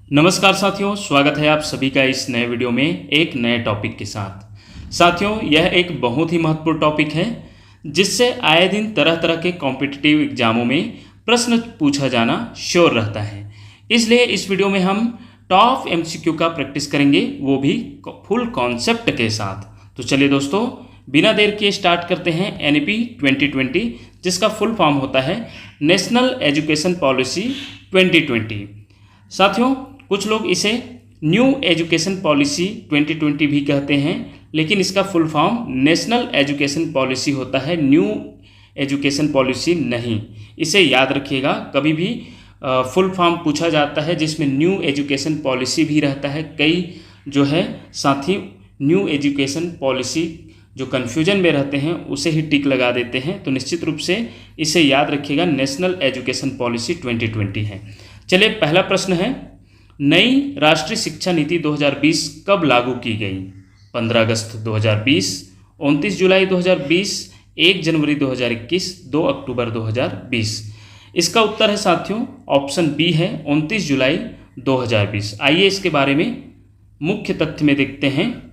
नमस्कार साथियों, स्वागत है आप सभी का इस नए वीडियो में एक नए टॉपिक के साथ। साथियों, यह एक बहुत ही महत्वपूर्ण टॉपिक है जिससे आए दिन तरह तरह के कॉम्पिटिटिव एग्जामों में प्रश्न पूछा जाना श्योर रहता है। इसलिए इस वीडियो में हम टॉप एमसीक्यू का प्रैक्टिस करेंगे, वो भी फुल कॉन्सेप्ट के साथ। तो चलिए दोस्तों, बिना देर किए स्टार्ट करते हैं एनईपी 2020, जिसका फुल फॉर्म होता है नेशनल एजुकेशन पॉलिसी 2020। साथियों, कुछ लोग इसे न्यू एजुकेशन पॉलिसी 2020 भी कहते हैं, लेकिन इसका full form national education policy होता है, न्यू एजुकेशन पॉलिसी नहीं। इसे याद रखिएगा, कभी भी फुल फॉर्म पूछा जाता है जिसमें न्यू एजुकेशन पॉलिसी भी रहता है। कई जो है साथी न्यू एजुकेशन पॉलिसी जो कन्फ्यूजन में रहते हैं उसे ही टिक लगा देते हैं, तो निश्चित रूप से इसे याद रखिएगा, नेशनल एजुकेशन पॉलिसी 2020 है। चलिए, पहला प्रश्न है, नई राष्ट्रीय शिक्षा नीति 2020 कब लागू की गई? 15 अगस्त 2020, 29 जुलाई 2020, 1 जनवरी 2021, 2 अक्टूबर 2020। इसका उत्तर है साथियों ऑप्शन बी है, 29 जुलाई 2020। आइए इसके बारे में मुख्य तथ्य में देखते हैं।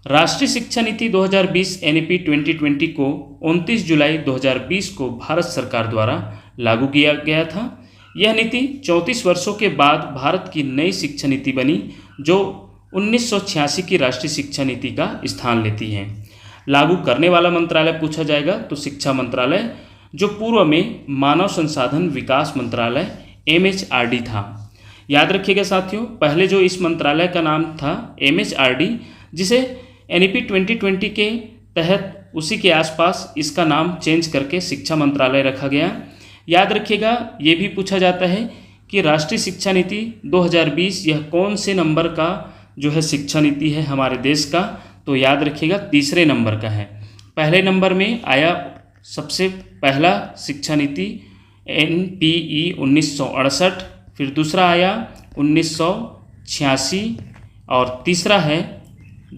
राष्ट्रीय शिक्षा नीति 2020 एनईपी 2020 को 29 जुलाई 2020 को भारत सरकार द्वारा लागू किया गया था। यह नीति 34 वर्षों के बाद भारत की नई शिक्षा नीति बनी, जो 1986 की राष्ट्रीय शिक्षा नीति का स्थान लेती है। लागू करने वाला मंत्रालय पूछा जाएगा तो शिक्षा मंत्रालय, जो पूर्व में मानव संसाधन विकास मंत्रालय MHRD था। याद रखिएगा साथियों, पहले जो इस मंत्रालय का नाम था MHRD, जिसे एनईपी 2020 के तहत उसी के आसपास इसका नाम चेंज करके शिक्षा मंत्रालय रखा गया। याद रखिएगा, ये भी पूछा जाता है कि राष्ट्रीय शिक्षा नीति 2020 यह कौन से नंबर का जो है शिक्षा नीति है हमारे देश का? तो याद रखिएगा तीसरे नंबर का है। पहले नंबर में आया सबसे पहला शिक्षा नीति NPE 1968, फिर दूसरा आया 1986 और तीसरा है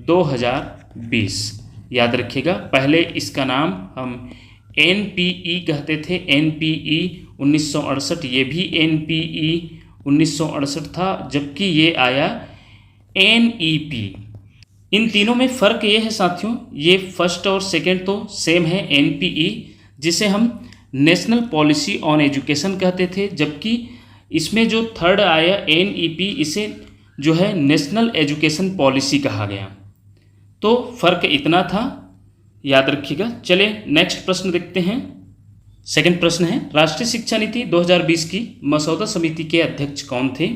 2020। याद रखिएगा, पहले इसका नाम हम NPE कहते थे, NPE 1968, ये भी NPE 1968 था, जबकि ये आया NEP। इन तीनों में फ़र्क ये है साथियों, ये फर्स्ट और सेकंड तो सेम है NPE, जिसे हम नेशनल पॉलिसी ऑन एजुकेशन कहते थे, जबकि इसमें जो थर्ड आया NEP, इसे जो है नेशनल एजुकेशन पॉलिसी कहा गया। तो फ़र्क इतना था, याद रखिएगा। चले नेक्स्ट प्रश्न देखते हैं। सेकंड प्रश्न है, राष्ट्रीय शिक्षा नीति 2020 की मसौदा समिति के अध्यक्ष कौन थे?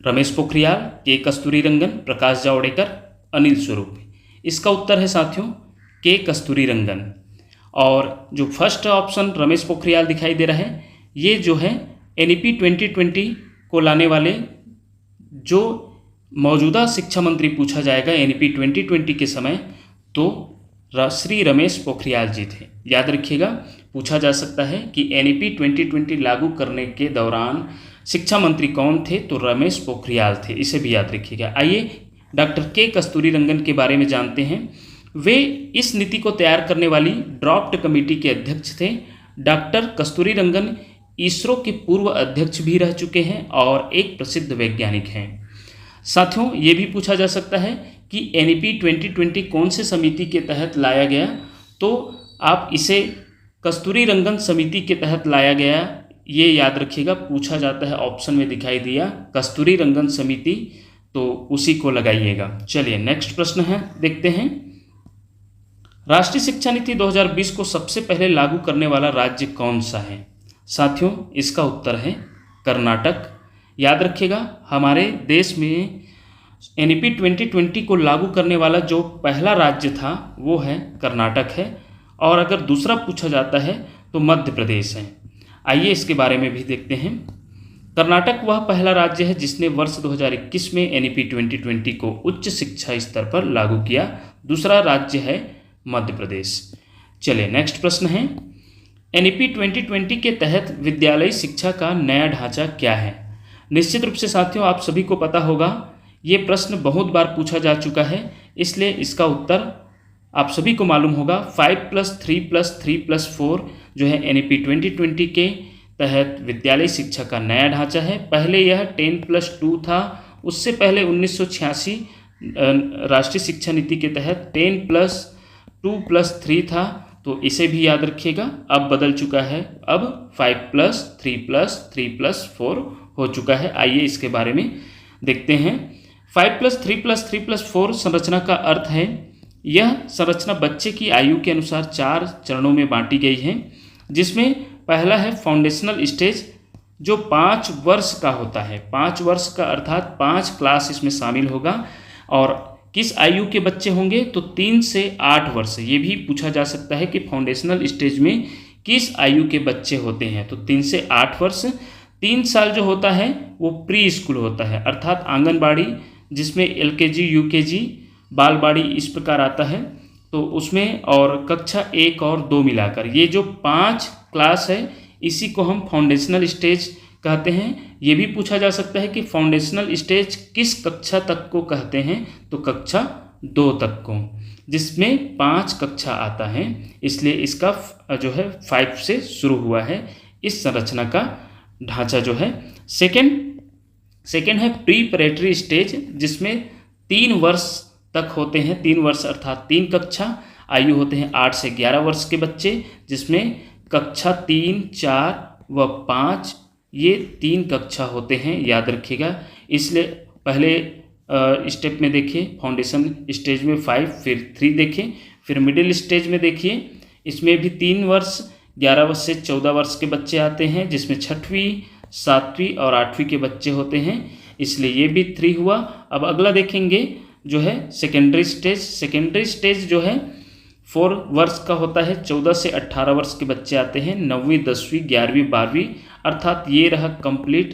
रमेश पोखरियाल, के कस्तूरीरंगन, प्रकाश जावड़ेकर, अनिल स्वरूप। इसका उत्तर है साथियों के कस्तूरीरंगन। और जो फर्स्ट ऑप्शन रमेश पोखरियाल दिखाई दे रहा है, ये जो है एनईपी 2020 को लाने वाले जो मौजूदा शिक्षा मंत्री पूछा जाएगा एनईपी 2020 के समय, तो श्री रमेश पोखरियाल जी थे। याद रखिएगा, पूछा जा सकता है कि एनईपी 2020 लागू करने के दौरान शिक्षा मंत्री कौन थे? तो रमेश पोखरियाल थे, इसे भी याद रखिएगा। आइए डॉक्टर के कस्तूरीरंगन के बारे में जानते हैं। वे इस नीति को तैयार करने वाली ड्राफ्ट कमेटी के अध्यक्ष थे। डॉक्टर कस्तूरीरंगन इसरो के पूर्व अध्यक्ष भी रह चुके हैं और एक प्रसिद्ध वैज्ञानिक हैं। साथियों, ये भी पूछा जा सकता है कि एनईपी 2020 कौन से समिति के तहत लाया गया? तो आप इसे कस्तूरीरंगन समिति के तहत लाया गया, ये याद रखिएगा, पूछा जाता है, ऑप्शन में दिखाई दिया कस्तूरीरंगन समिति, तो उसी को लगाइएगा। चलिए नेक्स्ट प्रश्न है, देखते हैं। राष्ट्रीय शिक्षा नीति 2020 को सबसे पहले लागू करने वाला राज्य कौन सा है? साथियों, इसका उत्तर है कर्नाटक। याद रखिएगा, हमारे देश में एनईपी 2020 को लागू करने वाला जो पहला राज्य था वो है कर्नाटक है, और अगर दूसरा पूछा जाता है तो मध्य प्रदेश है। आइए इसके बारे में भी देखते हैं। कर्नाटक वह पहला राज्य है जिसने वर्ष 2021 में एनईपी 2020 को उच्च शिक्षा स्तर पर लागू किया। दूसरा राज्य है मध्य प्रदेश। चलिए नेक्स्ट प्रश्न है, एनईपी 2020 के तहत विद्यालयी शिक्षा का नया ढांचा क्या है? निश्चित रूप से साथियों, आप सभी को पता होगा, ये प्रश्न बहुत बार पूछा जा चुका है, इसलिए इसका उत्तर आप सभी को मालूम होगा। 5+3+3+4 जो है एनईपी 2020 के तहत विद्यालय शिक्षा का नया ढांचा है। पहले यह 10+2 था, उससे पहले 1986 राष्ट्रीय शिक्षा नीति के तहत 10+2+3 था, तो इसे भी याद रखिएगा। अब बदल चुका है, अब 5+3+3+4 हो चुका है। आइए इसके बारे में देखते हैं। 5+3+3+4 संरचना का अर्थ है, यह संरचना बच्चे की आयु के अनुसार 4 चरणों में बांटी गई है, जिसमें पहला है फाउंडेशनल स्टेज, जो 5 वर्ष का होता है। 5 वर्ष का अर्थात 5 क्लास इसमें शामिल होगा। और किस आयु के बच्चे होंगे, तो 3 से 8 वर्ष। ये भी पूछा जा सकता है कि फाउंडेशनल स्टेज में किस आयु के बच्चे होते हैं, तो 3 से 8 वर्ष। 3 साल जो होता है वो प्री स्कूल होता है, अर्थात आंगनबाड़ी, जिसमें LKG UKG बालबाड़ी इस प्रकार आता है, तो उसमें, और कक्षा 1 और 2 मिलाकर ये जो 5 क्लास है, इसी को हम फाउंडेशनल स्टेज कहते हैं। ये भी पूछा जा सकता है कि फाउंडेशनल स्टेज किस कक्षा तक को कहते हैं, तो कक्षा 2 तक को, जिसमें 5 कक्षा आता है, इसलिए इसका जो है 5 से शुरू हुआ है इस संरचना का ढांचा जो है। सेकेंड है प्रीपरेटरी स्टेज, जिसमें 3 वर्ष तक होते हैं। 3 वर्ष अर्थात 3 कक्षा, आयु होते हैं 8 से 11 वर्ष के बच्चे, जिसमें कक्षा 3, 4 व 5 ये 3 कक्षा होते हैं, याद रखिएगा। इसलिए पहले स्टेप में देखिए फाउंडेशन स्टेज में 5, फिर 3 देखें, फिर मिडिल स्टेज में देखिए, इसमें भी 3 वर्ष 11 वर्ष से 14 वर्ष के बच्चे आते हैं, जिसमें 6वीं, 7वीं और 8वीं के बच्चे होते हैं, इसलिए ये भी 3 हुआ। अब अगला देखेंगे जो है सेकेंडरी स्टेज। सेकेंडरी स्टेज जो है 4 वर्ष का होता है, 14 से 18 वर्ष के बच्चे आते हैं, 9वीं, 10वीं, 11वीं, 12वीं, अर्थात ये रहा कंप्लीट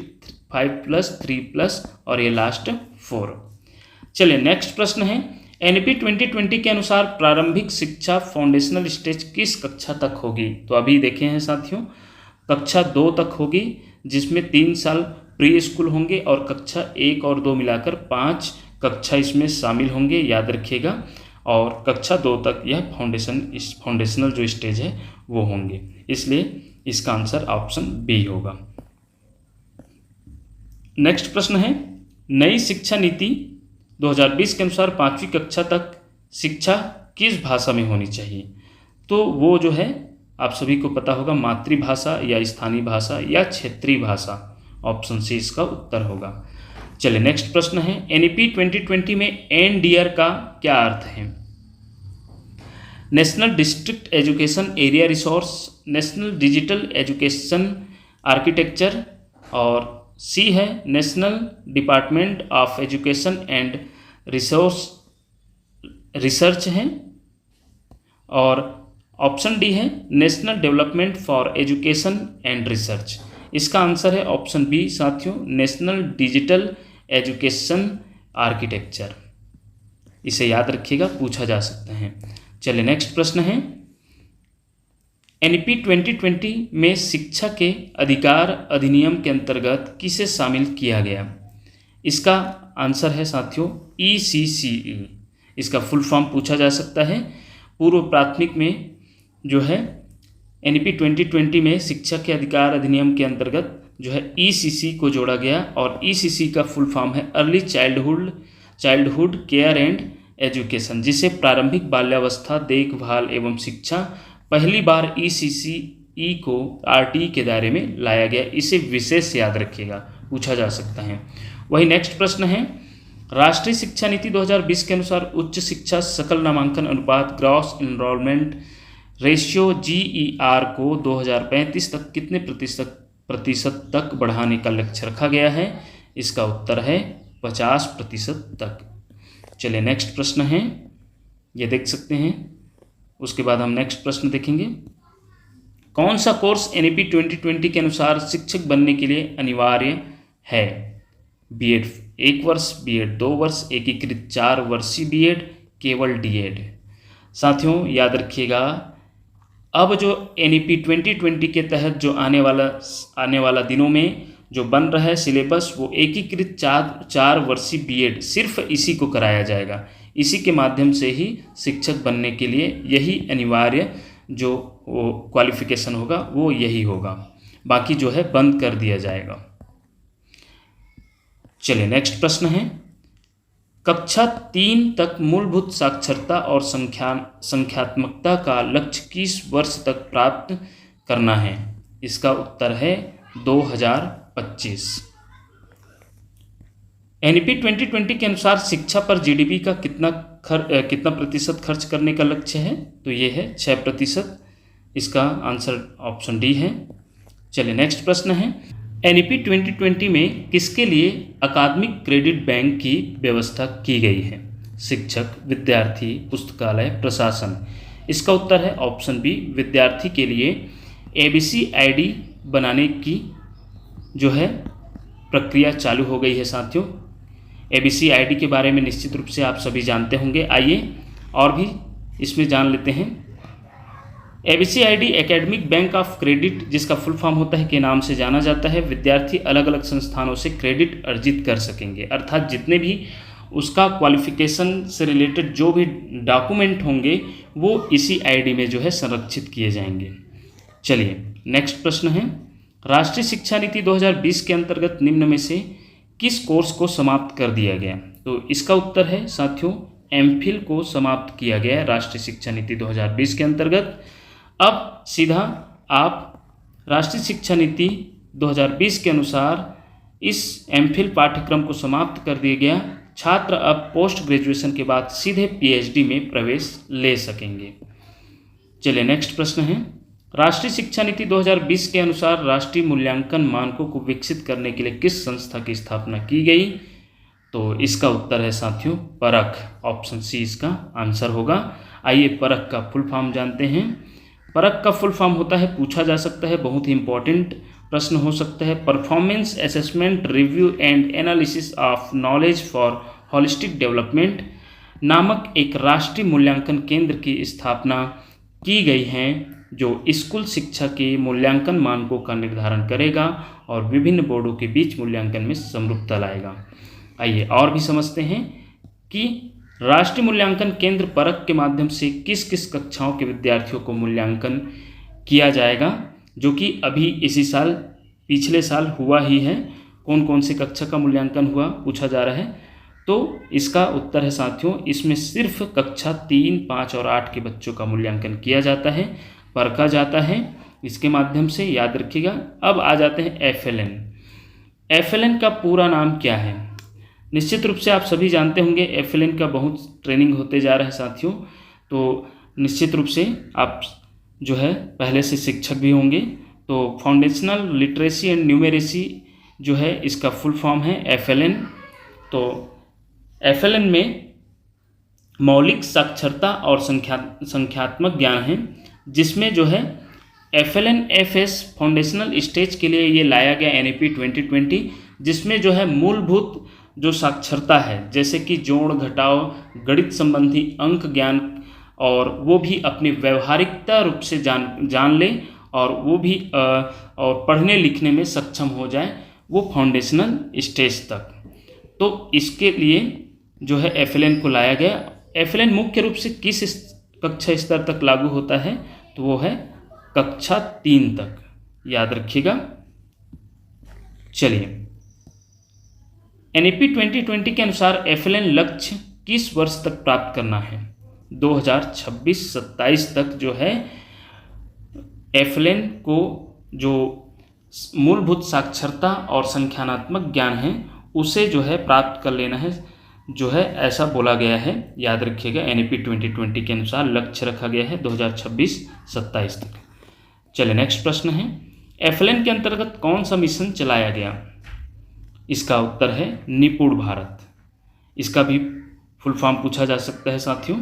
5+3+ और ये लास्ट 4। चलिए नेक्स्ट प्रश्न है, NEP 2020 के अनुसार प्रारंभिक शिक्षा फाउंडेशनल स्टेज किस कक्षा तक होगी, तो अभी देखे हैं साथियों, कक्षा 2 तक होगी, जिसमें 3 साल प्री स्कूल होंगे और कक्षा 1 और 2 मिलाकर 5 कक्षा इसमें शामिल होंगे, याद रखिएगा। और कक्षा 2 तक यह फाउंडेशनल जो स्टेज है वो होंगे, इसलिए इसका आंसर ऑप्शन बी होगा। नेक्स्ट प्रश्न है, नई शिक्षा नीति 2020 के अनुसार 5वीं कक्षा तक शिक्षा किस भाषा में होनी चाहिए, तो वो जो है आप सभी को पता होगा, मातृभाषा या स्थानीय भाषा या क्षेत्रीय भाषा, ऑप्शन सी इसका उत्तर होगा। चलिए नेक्स्ट प्रश्न है, NEP 2020 में NDR का क्या अर्थ है? National district education area resource, national digital education architecture, और सी है national department of education and research है, और ऑप्शन डी है national development for education and research. इसका आंसर है ऑप्शन बी साथियों, नेशनल डिजिटल एजुकेशन आर्किटेक्चर। इसे याद रखिएगा, पूछा जा सकता है। चलिए नेक्स्ट प्रश्न है, NEP 2020 में शिक्षा के अधिकार अधिनियम के अंतर्गत किसे शामिल किया गया? इसका आंसर है साथियों ECCE। इसका फुल फॉर्म पूछा जा सकता है। पूर्व प्राथमिक में जो है NEP 2020 में शिक्षा के अधिकार अधिनियम के अंतर्गत जो है ECC को जोड़ा गया, और ECC का फुल फॉर्म है early childhood care and education, जिसे प्रारंभिक बाल्यावस्था देखभाल एवं शिक्षा पहली बार ECCE को RTE के दायरे में लाया गया। इसे विशेष याद रखिएगा, पूछा जा सकता है। वही नेक्स्ट प्रश्न है, राष्ट्रीय शिक्षा नीति 2020 के अनुसार उच्च शिक्षा सकल नामांकन अनुपात ग्रॉस एनरोलमेंट रेशियो GER को 2035 तक कितने प्रतिशत तक बढ़ाने का लक्ष्य रखा गया है? इसका उत्तर है 50% तक। चलिए नेक्स्ट प्रश्न है, ये देख सकते हैं। उसके बाद हम नेक्स्ट प्रश्न देखेंगे, कौन सा कोर्स NEP 2020 के अनुसार शिक्षक बनने के लिए अनिवार्य है? B.Ed 1 वर्ष, B.Ed 2 वर्ष, एकीकृत 4 वर्षीय B.Ed, केवल D.Ed। साथियों याद रखिएगा, अब जो NEP 2020 के तहत जो आने वाला दिनों में जो बन रहा है सिलेबस, वो एकीकृत 4 वर्षीय B.Ed सिर्फ इसी को कराया जाएगा। इसी के माध्यम से ही शिक्षक बनने के लिए यही अनिवार्य जो क्वालिफिकेशन होगा वो यही होगा। बाकी जो है बंद कर दिया जाएगा। चलिए नेक्स्ट प्रश्न है, कक्षा 3 तक मूलभूत साक्षरता और संख्यात्मकता का लक्ष्य किस वर्ष तक प्राप्त करना है? इसका उत्तर है 2025। एनईपी 2020 के अनुसार शिक्षा पर जीडीपी का कितना प्रतिशत खर्च करने का लक्ष्य है? तो ये है 6%। इसका आंसर ऑप्शन डी है। चलिए नेक्स्ट प्रश्न है, एनईपी 2020 में किसके लिए अकादमिक क्रेडिट बैंक की व्यवस्था की गई है? शिक्षक, विद्यार्थी, पुस्तकालय, प्रशासन। इसका उत्तर है ऑप्शन बी, विद्यार्थी के लिए एबीसी आईडी बनाने की जो है प्रक्रिया चालू हो गई है साथियों। एबीसी आईडी के बारे में निश्चित रूप से आप सभी जानते होंगे। आइए और भी इसमें जान लेते हैं। ABC ID academic bank of credit, जिसका फुल फॉर्म होता है, के नाम से जाना जाता है। विद्यार्थी अलग अलग संस्थानों से क्रेडिट अर्जित कर सकेंगे, अर्थात जितने भी उसका क्वालिफिकेशन से रिलेटेड जो भी डॉक्यूमेंट होंगे वो इसी आईडी में जो है संरक्षित किए जाएंगे। चलिए नेक्स्ट प्रश्न है, राष्ट्रीय शिक्षा नीति 2020 के अंतर्गत निम्न में से किस कोर्स को समाप्त कर दिया गया? तो इसका उत्तर है साथियों, एमफिल को समाप्त किया गया है राष्ट्रीय शिक्षा नीति 2020 के अंतर्गत। अब सीधा आप राष्ट्रीय शिक्षा नीति 2020 के अनुसार इस एमफिल पाठ्यक्रम को समाप्त कर दिया गया। छात्र अब पोस्ट ग्रेजुएशन के बाद सीधे पीएचडी में प्रवेश ले सकेंगे। चलिए नेक्स्ट प्रश्न है, राष्ट्रीय शिक्षा नीति 2020 के अनुसार राष्ट्रीय मूल्यांकन मानकों को विकसित करने के लिए किस संस्था की स्थापना की गई? तो इसका उत्तर है साथियों परख, ऑप्शन सी इसका आंसर होगा। आइए परख का फुल फॉर्म जानते हैं। परख का फुल फॉर्म होता है, पूछा जा सकता है, बहुत ही इंपॉर्टेंट प्रश्न हो सकता है, performance assessment review and analysis of knowledge for holistic development नामक एक राष्ट्रीय मूल्यांकन केंद्र की स्थापना की गई है, जो स्कूल शिक्षा के मूल्यांकन मानकों का निर्धारण करेगा और विभिन्न बोर्डों के बीच मूल्यांकन में समरूपता लाएगा। आइए और भी समझते हैं कि राष्ट्रीय मूल्यांकन केंद्र परख के माध्यम से किस किस कक्षाओं के विद्यार्थियों को मूल्यांकन किया जाएगा, जो कि अभी इसी साल पिछले साल हुआ ही है। कौन कौन से कक्षा का मूल्यांकन हुआ पूछा जा रहा है, तो इसका उत्तर है साथियों, इसमें सिर्फ कक्षा 3, 5 और 8 के बच्चों का मूल्यांकन किया जाता है, परखा जाता है इसके माध्यम से, याद रखिएगा। अब आ जाते हैं एफएलएन। एफएलएन का पूरा नाम क्या है? निश्चित रूप से आप सभी जानते होंगे, एफएलएन का बहुत ट्रेनिंग होते जा रहा है साथियों, तो निश्चित रूप से आप जो है पहले से शिक्षक भी होंगे। तो फाउंडेशनल लिटरेसी एंड न्यूमेरेसी जो है इसका फुल फॉर्म है एफएलएन। तो एफएलएन में मौलिक साक्षरता और संख्यात्मक ज्ञान है, जिसमें जो है FLNFS फाउंडेशनल स्टेज के लिए ये लाया गया एनईपी 2020, जिसमें जो है मूलभूत जो साक्षरता है, जैसे कि जोड़ घटाव, गणित संबंधी अंक ज्ञान, और वो भी अपनी व्यवहारिकता रूप से जान ले, और वो भी और पढ़ने लिखने में सक्षम हो जाए, वो फाउंडेशनल स्टेज तक। तो इसके लिए जो है FLN को लाया गया। FLN मुख्य रूप से किस कक्षा स्तर तक लागू होता है? तो वो है कक्षा 3 तक, याद रखिएगा। चलिए एनईपी 2020 के अनुसार FLN लक्ष्य किस वर्ष तक प्राप्त करना है? 2026-27 तक जो है FLN को जो मूलभूत साक्षरता और संख्यात्मक ज्ञान है उसे जो है प्राप्त कर लेना है, जो है ऐसा बोला गया है, याद रखिएगा। एनईपी 2020 के अनुसार लक्ष्य रखा गया है 2026-27 तक। चलिए नेक्स्ट प्रश्न है, FLN के अंतर्गत कौन सा मिशन चलाया गया? इसका उत्तर है निपुण भारत। इसका भी फुल फॉर्म पूछा जा सकता है साथियों।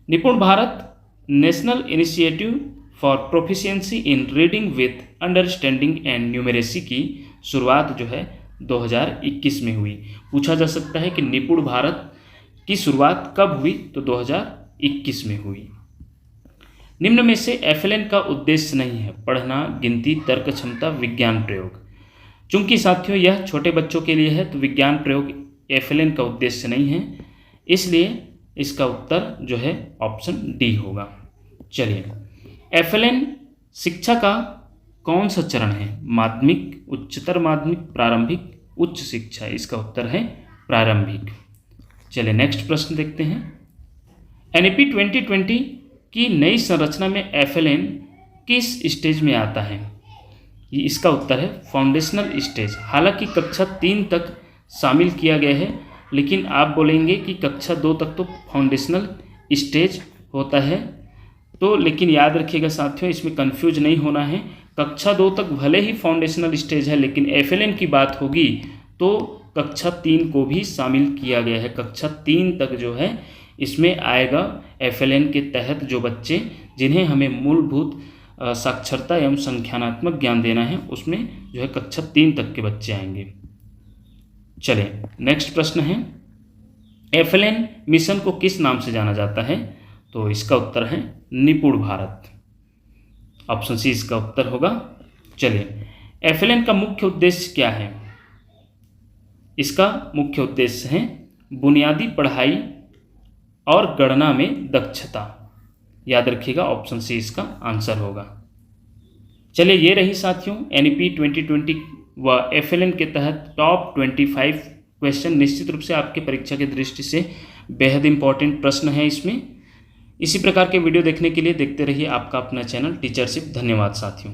निपुण Bharat national initiative for proficiency in reading with understanding and numeracy की शुरुआत जो है 2021 में हुई। पूछा जा सकता है कि निपुण भारत की शुरुआत कब हुई? तो 2021 में हुई। निम्न में से FLN का उद्देश्य नहीं है पढ़ना, गिनती, तर्क क्षमता, विज्ञान प्रयोग। चूंकि साथियों यह छोटे बच्चों के लिए है, तो विज्ञान प्रयोग FLN का उद्देश्य नहीं है, इसलिए इसका उत्तर जो है ऑप्शन डी होगा। चलिए FLN शिक्षा का कौन सा चरण है? माध्यमिक, उच्चतर माध्यमिक, प्रारंभिक, उच्च शिक्षा। इसका उत्तर है प्रारंभिक। चलिए नेक्स्ट प्रश्न देखते हैं। एनईपी 2020 की नई संरचना में एफएलएन किस स्टेज में आता है? इसका उत्तर है फाउंडेशनल स्टेज। हालांकि कक्षा 3 तक शामिल किया गया है, लेकिन आप बोलेंगे कि कक्षा 2 तक तो फाउंडेशनल स्टेज होता है। तो लेकिन याद रखिएगा साथियों, इसमें कंफ्यूज नहीं होना है। कक्षा 2 तक भले ही फाउंडेशनल स्टेज है, लेकिन एफएलएन की बात होगी तो कक्षा 3 को भी शामिल किया गया है। कक्षा 3 तक जो है इसमें आएगा एफएलएन के तहत जो बच्चे जिन्हें हमें मूलभूत साक्षरता एवं संख्यानात्मक ज्ञान देना है, उसमें जो है कक्षा 3 तक के बच्चे आएंगे। चलिए नेक्स्ट प्रश्न है, एफएलएन मिशन को किस नाम से जाना जाता है? तो इसका उत्तर है निपुण भारत। ऑप्शन सी इसका उत्तर होगा। चलिए, एफएलएन का मुख्य उद्देश्य क्या है? इसका मुख्य उद्देश्य है बुनियादी पढ़ाई और गणना में दक्षता। याद रखिएगा, ऑप्शन सी इसका आंसर होगा। चलिए, ये रही साथियों एनईपी 2020 व एफएलएन के तहत टॉप 25 क्वेश्चन। निश्चित रूप से आपके परीक्षा की दृष्टि से बेहद इंपॉर्टेंट प्रश्न है इसमें। इसी प्रकार के वीडियो देखने के लिए देखते रहिए आपका अपना चैनल टीचरशिप। धन्यवाद साथियों।